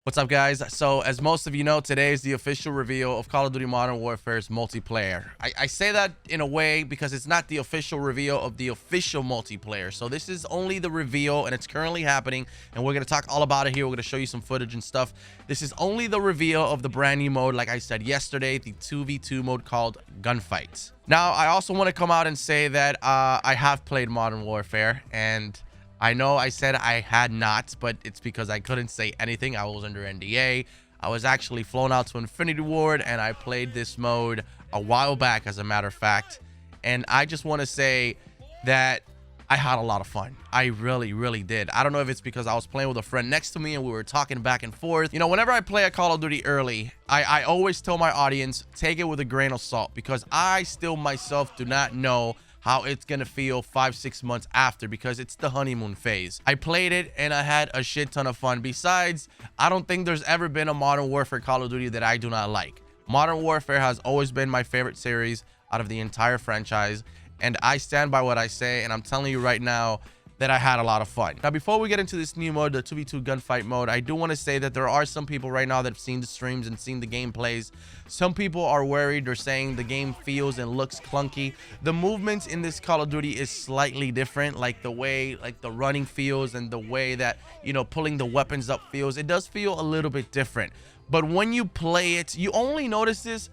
What's up, guys? So, as most of you know, today is the official reveal of Call of Duty Modern Warfare's multiplayer. I say that in a way because it's not the official reveal of the official multiplayer. So this is only the reveal, and it's currently happening, and we're going to talk all about it here. We're going to show you some footage and stuff. This is only the reveal of the brand new mode, like I said yesterday, the 2v2 mode called Gunfight. Now, I also want to come out and say that I have played Modern Warfare, and I know I said I had not, but it's because I couldn't say anything. I was under NDA. I was actually flown out to Infinity Ward, and I played this mode a while back, as a matter of fact. And I just want to say that I had a lot of fun. I really did. I don't know if it's because I was playing with a friend next to me and we were talking back and forth. You know, whenever I play a Call of Duty early, I always tell my audience, take it with a grain of salt, because I still myself do not know how it's gonna feel 5-6 months after, because it's the honeymoon phase. I played it and I had a shit ton of fun. Besides, I don't think there's ever been a Modern Warfare Call of Duty that I do not like. Modern Warfare has always been my favorite series out of the entire franchise, and I stand by what I say, and I'm telling you right now that I had a lot of fun. Now, before we get into this new mode, the 2v2 gunfight mode, I do want to say that there are some people right now that have seen the streams and seen the gameplays. Some people are worried. They're saying the game feels and looks clunky. The movements in this Call of Duty is slightly different, like the way the running feels and the way that, you know, pulling the weapons up feels. It does feel a little bit different. But when you play it, you only notice this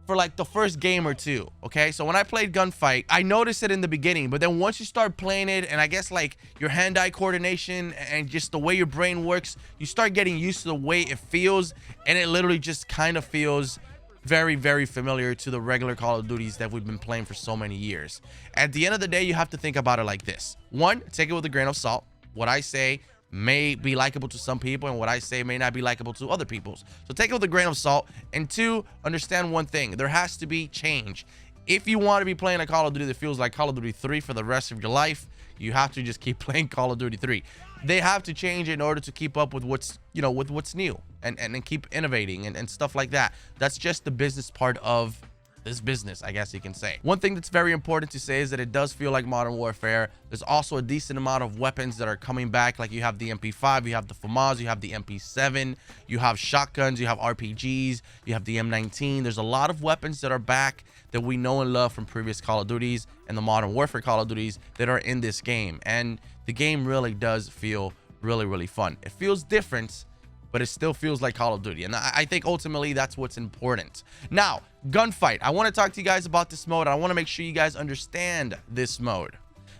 for like the first game or two. Okay, so when I played Gunfight, I noticed it in the beginning, but then once you start playing it, and I guess like your hand-eye coordination and just the way your brain works, you start getting used to the way it feels, and it literally just kind of feels very familiar to the regular Call of Duties that we've been playing for so many years. At the end of the day, you have to think about it like this. One, take it with a grain of salt. What I say may be likable to some people, and what I say may not be likable to other people. So take it with a grain of salt. And two, understand one thing: there has to be change. If you want to be playing a Call of Duty that feels like Call of Duty 3 for the rest of your life, you have to just keep playing Call of Duty 3. They have to change in order to keep up with what's, you know, with what's new, and keep innovating and stuff like that. That's just the business part of this business, I guess you can say. One thing that's very important to say is that it does feel like Modern Warfare. There's also a decent amount of weapons that are coming back. Like you have the MP5, you have the FAMAS, you have the MP7, you have shotguns, you have RPGs, you have the M19. There's a lot of weapons that are back that we know and love from previous Call of Duties and the Modern Warfare Call of Duties that are in this game. And the game really does feel really fun. It feels different, but it still feels like Call of Duty. And I think ultimately that's what's important. Now, Gunfight. I want to talk to you guys about this mode. I want to make sure you guys understand this mode.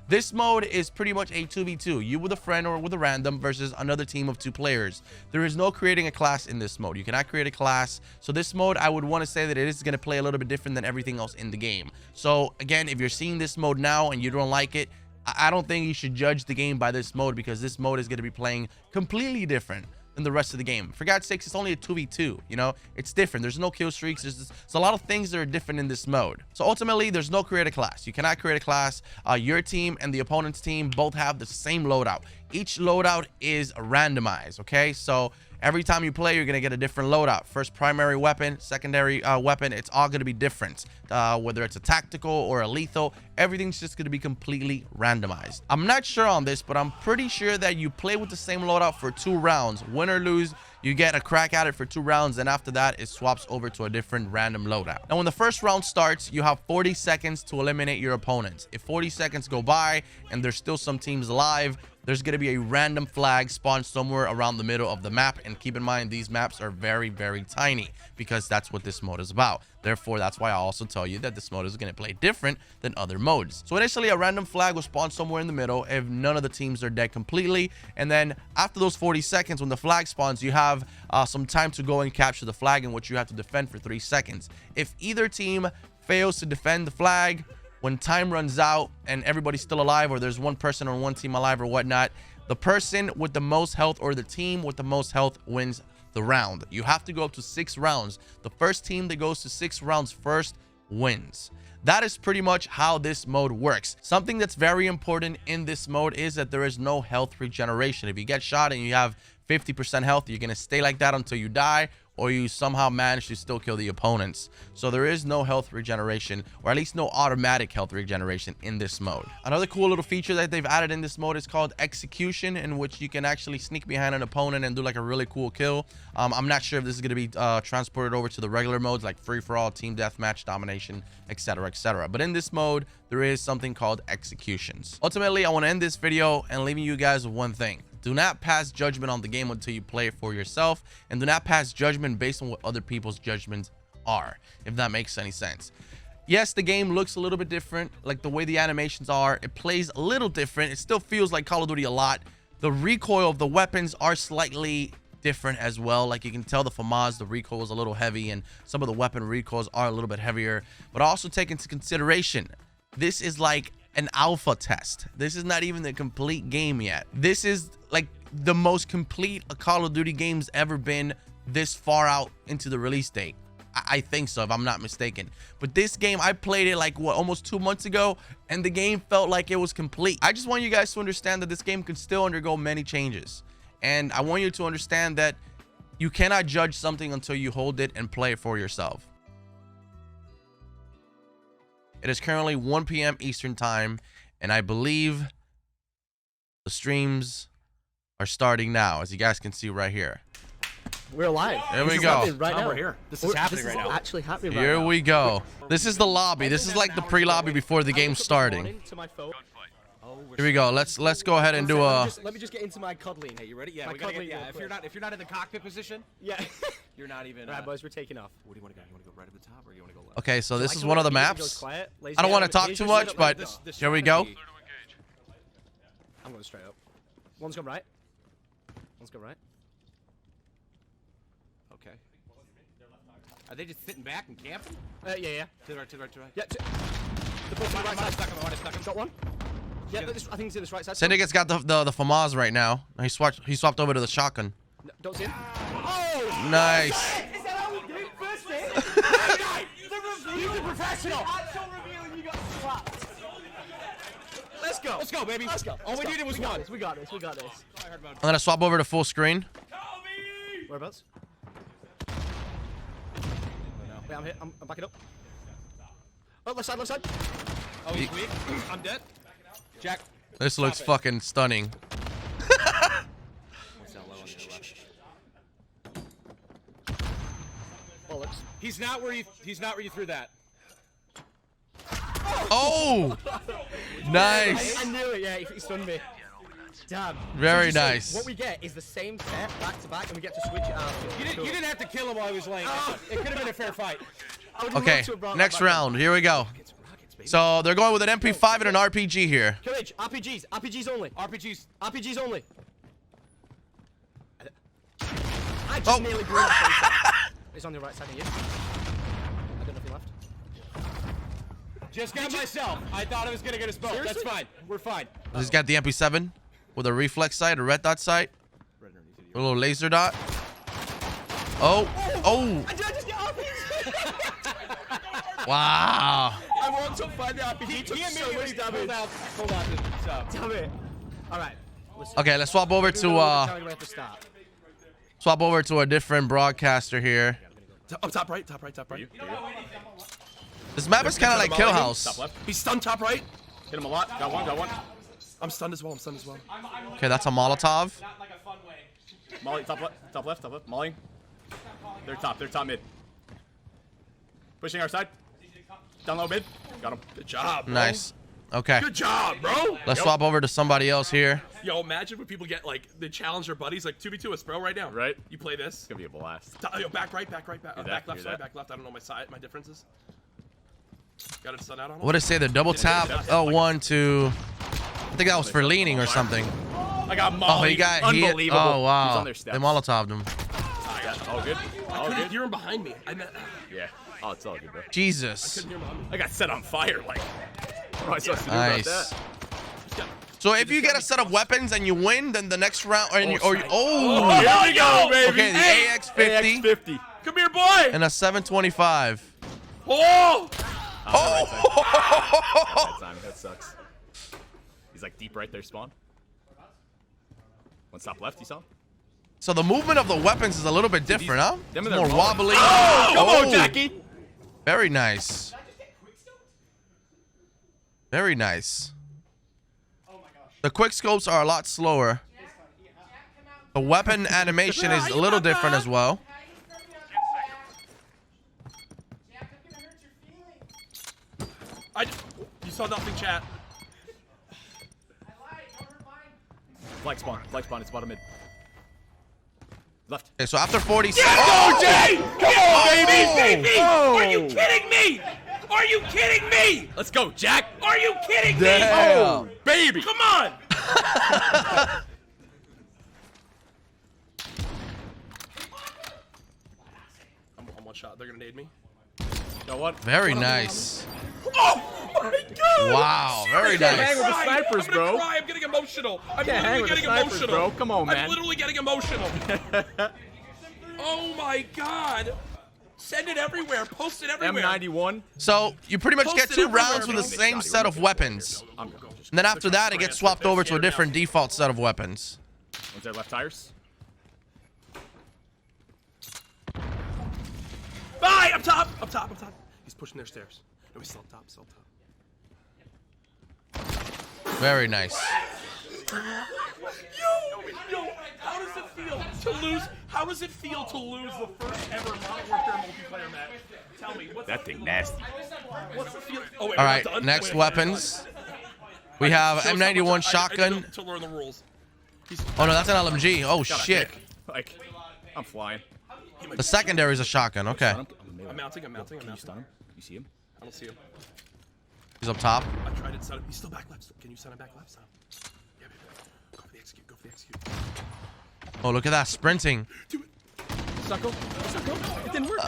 This mode is pretty much a 2v2. You with a friend or with a random versus another team of 2 players. There is no creating a class in this mode. You cannot create a class. So this mode, I would want to say that it is going to play a little bit different than everything else in the game. So again, if you're seeing this mode now and you don't like it, I don't think you should judge the game by this mode, because this mode is going to be playing completely different than the rest of the game. For God's sakes, it's only a 2v2, you know? It's different. There's no kill streaks. There's a lot of things that are different in this mode. So ultimately, there's no create a class. You cannot create a class. Your team and the opponent's team both have the same loadout. Each loadout is randomized, okay? So every time you play, you're going to get a different loadout. First primary weapon, secondary weapon, it's all going to be different. Whether it's a tactical or a lethal, everything's just going to be completely randomized. I'm not sure on this, but I'm pretty sure that you play with the same loadout for 2 rounds. Win or lose, you get a crack at it for 2 rounds, and after that, it swaps over to a different random loadout. Now, when the first round starts, you have 40 seconds to eliminate your opponents. If 40 seconds go by and there's still some teams alive, there's going to be a random flag spawned somewhere around the middle of the map. And keep in mind, these maps are very tiny, because that's what this mode is about. Therefore, that's why I also tell you that this mode is going to play different than other modes. So initially, a random flag will spawn somewhere in the middle if none of the teams are dead completely. And then after those 40 seconds, when the flag spawns, you have some time to go and capture the flag, in which you have to defend for 3 seconds. If either team fails to defend the flag, when time runs out and everybody's still alive, or there's one person on one team alive or whatnot, the person with the most health, or the team with the most health, wins the round. You have to go up to 6 rounds. The first team that goes to 6 rounds first wins. That is pretty much how this mode works. Something that's very important in this mode is that there is no health regeneration. If you get shot and you have 50% health, you're going to stay like that until you die, or you somehow manage to still kill the opponents. So there is no health regeneration, or at least no automatic health regeneration in this mode. Another cool little feature that they've added in this mode is called execution, in which you can actually sneak behind an opponent and do like a really cool kill. I'm not sure if this is going to be transported over to the regular modes like free-for-all, team deathmatch, domination, etc, etc. But in this mode, there is something called executions. Ultimately, I want to end this video and leaving you guys with one thing. Do not pass judgment on the game until you play it for yourself, and do not pass judgment based on what other people's judgments are, if that makes any sense. Yes, the game looks a little bit different, like the way the animations are. It plays a little different. It still feels like Call of Duty a lot. The recoil of the weapons are slightly different as well. Like you can tell the FAMAS, the recoil is a little heavy, and some of the weapon recoils are a little bit heavier. But also take into consideration, this is like an alpha test. This is not even the complete game yet. This is like the most complete a Call of Duty game's ever been this far out into the release date. I think so, if I'm not mistaken. But this game, I played it like what, almost 2 months ago, and the game felt like it was complete. I just want you guys to understand that this game can still undergo many changes, and I want you to understand that you cannot judge something until you hold it and play it for yourself. It is currently 1 p.m. Eastern time, and I believe the streams are starting now, as you guys can see right here. We're live. There we go. Right now. We're here. This is happening right now. Actually happening right Here now. we go. This is the lobby. This is like the pre-lobby before the game's starting. Here we go. Let's go ahead and do a. Let me just get into my cuddling. Hey, you ready? Yeah, My we gotta cuddling get, real if quick. you're not in the cockpit position, Yeah. you're not even. Alright, boys, we're taking off. Where do you want to go? You want to go right at the top, or do you want to go left? Okay, so this I is can one of go the immediately, maps. goes quiet, lays I don't down, want to talk lays too just much, sit up but like this. here we go. I'm going straight up. One's gone right. One's gone right. Okay. Are they just sitting back and camping? Yeah. To the right, to the right, to the right. Yeah. The both on the right side. Stuck him. I want to stuck him. Got one. Yeah, I think it's in this right side. Syndicate's got the FAMAS right now. He swapped over to the shotgun. No, don't see him. Oh! Nice. Is that how we do it? First hit? The professional! Actual reveal and you got slapped. Let's go. Let's go, baby. Let's go. All we needed was one. We got this. We got this. I'm gonna swap over to full screen. Whereabouts? Wait, I'm here. I'm backing up. Oh, left side, left side. Oh, he's weak. I'm dead. Jack. This looks fucking stunning. Bollocks. He's not where you threw that. Oh, nice. I knew it, yeah, he stunned me. Damn. Very So nice. what we get is the same set back to back, and we get to switch it out. You didn't have to kill him while he was laying down. It could have been a fair fight. I would've loved Okay, to have brought next that back. round. Here we go. Rockets, baby. So they're going with an MP5 and an RPG here. Courage, RPGs, RPGs only. RPGs. RPGs only. I just Oh. nearly blew up. It's on the right side of you. I don't know if he left. Just got myself. I thought I was gonna get a smoke. That's Seriously? fine. We're fine. He's got the MP7 with a reflex sight, a red dot sight, a little laser dot. Oh, oh, I just get RPG. wow. I want to find the RPG. He took so much damage. Pulled out the sub. Damn it. All right. Listen. Okay, let's swap over to Telling me where to start. a different broadcaster here. Oh, top right, top right, top right. This map is kind of like Kill House. Top left. He's stunned top right. Hit him a lot. Got one. I'm stunned as well. Okay, that's a Molotov. Molly, top left. Molly. They're top mid. Pushing our side. Down low mid. Got him. Good job, bro. Nice. Okay, Good job, bro. let's swap over to somebody else here. Yo, imagine when people get like they challenge their buddies like 2v2 us, bro, right now. Right. You play this. It's gonna be a blast. Yo, back right, back that, left, do sorry, that. back left. I don't know my differences. Got it stun out on him. What did it say? The double tap. Oh, 1, 2. I think that was for leaning or something. I got Oh, Molly. he got Unbelievable. Oh, He's wow. on their They steps. Molotoved him. Yeah, all good. All Couldn't good. hear him behind me. I meant. Yeah. Oh, it's all good, bro. Jesus. Couldn't hear him behind me. I got set on fire. Like, what am I supposed to do Nice. about that? So if you get a set of weapons and you win, then the next round, Oh, Here we go, baby. Okay, the Hey, AX50 AX50. Come here, boy. and a 725. Oh. That time. That sucks. He's like deep right there, spawn. One stop left, you saw? So the movement of the weapons is a little bit different, huh? them It's are more their wobbly. Oh, come on, Jackie. Very nice. Very nice. The quick scopes are a lot slower. The weapon animation is a little different as well. You saw nothing, chat. Flag spawn. It's bottom mid. Left. Okay, so after 40 Oh, Jay! Come on, baby! baby! Are you kidding me? Are you kidding me? Let's go, Jack. Are you kidding me? Damn. Baby. Come on! I'm one shot. They're gonna nade me. You know what? Very nice. Oh my god! Wow, very Hang nice. with the snipers, I'm gonna bro. cry. I'm getting emotional. I'm Can't hang literally with the getting snipers, emotional. bro. Come on, man. I'm literally getting emotional. Oh my god! Send it everywhere. Post it everywhere. M91. So you pretty much get Post it 2 everywhere, rounds with the bro. same set of weapons. I'm good. And then after that, it gets swapped over to a different default set of weapons. One's their left tires. Bye! Up top! Up top! Up top! He's pushing their stairs. No, he's still up top. Still up top. Very nice. Yo! How does it feel to lose? How does it feel to lose the first ever Modern Warfare multiplayer match? Tell me. What's That thing nasty. What's the feel? Oh, wait, All we're right, not done? next Wait. weapons. We have Show someone M91 I shotgun. need to learn the rules. Oh no, that's an LMG. Oh Gotta shit. pick. Like, I'm flying. The secondary is a shotgun. Okay. I'm mounting. I'm mounting. I'm Can you mounting. stun him? You see him? I don't see him. He's up top. I tried to stun him. He's still back left. Can you stun him back left? Stun him. Yeah, baby. Go for the execute. Go for the execute. Oh, look at that sprinting. Do it. Suckle. It didn't work.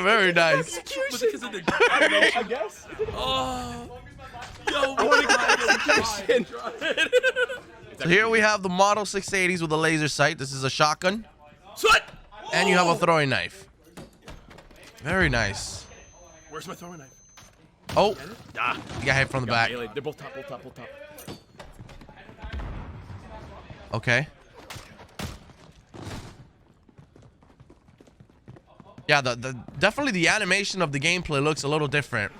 Very nice. Was it because of the I guess. Oh. Yo, what a So here we have the Model 680s with a laser sight. This is a shotgun. Sweat! And you have a throwing knife. Very nice. Where's my throwing knife? Oh, Ah, you got hit from the back. melee. They're both top, both top, both top. Okay. Yeah, the definitely the animation of the gameplay looks a little different.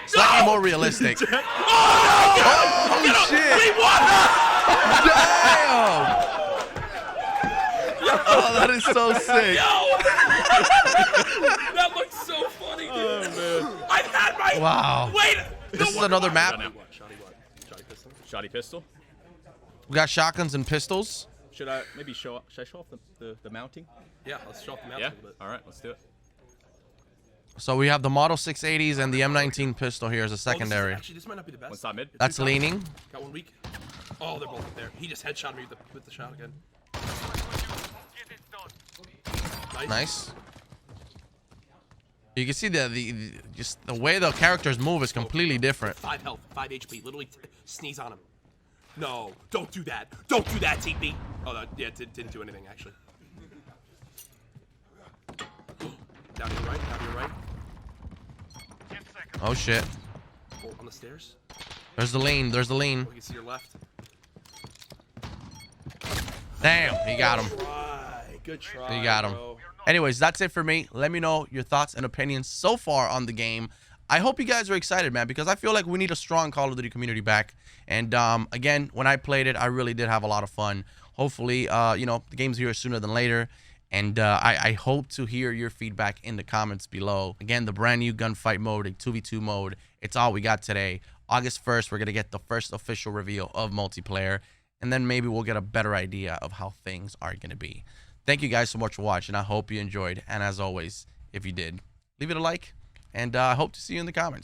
Slightly more realistic. Oh, Oh shit! Damn! Oh, that is so sick. That looks so funny, dude. Oh, man. I've had my... Wow. Wait! This is another map. Shoddy what? Shoddy pistol? Shoddy pistol. We got shotguns and pistols. Should I maybe show off the mounting? Yeah, let's show off the map Yeah. a little bit. All right, let's do it. So we have the Model 680s and the M19 pistol here as a Oh, secondary. actually, this might not be the best. One's top mid. That's leaning. Got one weak. Oh, they're both up there. He just headshot me with the shotgun. Nice. You can see the just the way the characters move is completely different. 5 health, 5 HP. Literally sneeze on him. No, don't do that. Don't do that, TP. Oh, that, yeah, didn't do anything, actually. Down to your right, down to your right. Oh shit. Oh, on the stairs. There's the lean. There's the lean. Oh, you can see your left. Damn, he got him. Right, good try. You got him. Bro. Anyways, that's it for me. Let me know your thoughts and opinions so far on the game. I hope you guys are excited, man, because I feel like we need a strong Call of Duty community back. And again, when I played it, I really did have a lot of fun. Hopefully, you know, the game's here sooner than later. And I hope to hear your feedback in the comments below. Again, the brand new gunfight mode, a 2v2 mode. It's all we got today. August 1st, we're going to get the first official reveal of multiplayer. And then maybe we'll get a better idea of how things are going to be. Thank you guys so much for watching. I hope you enjoyed. And as always, if you did, leave it a like. And I hope to see you in the comments.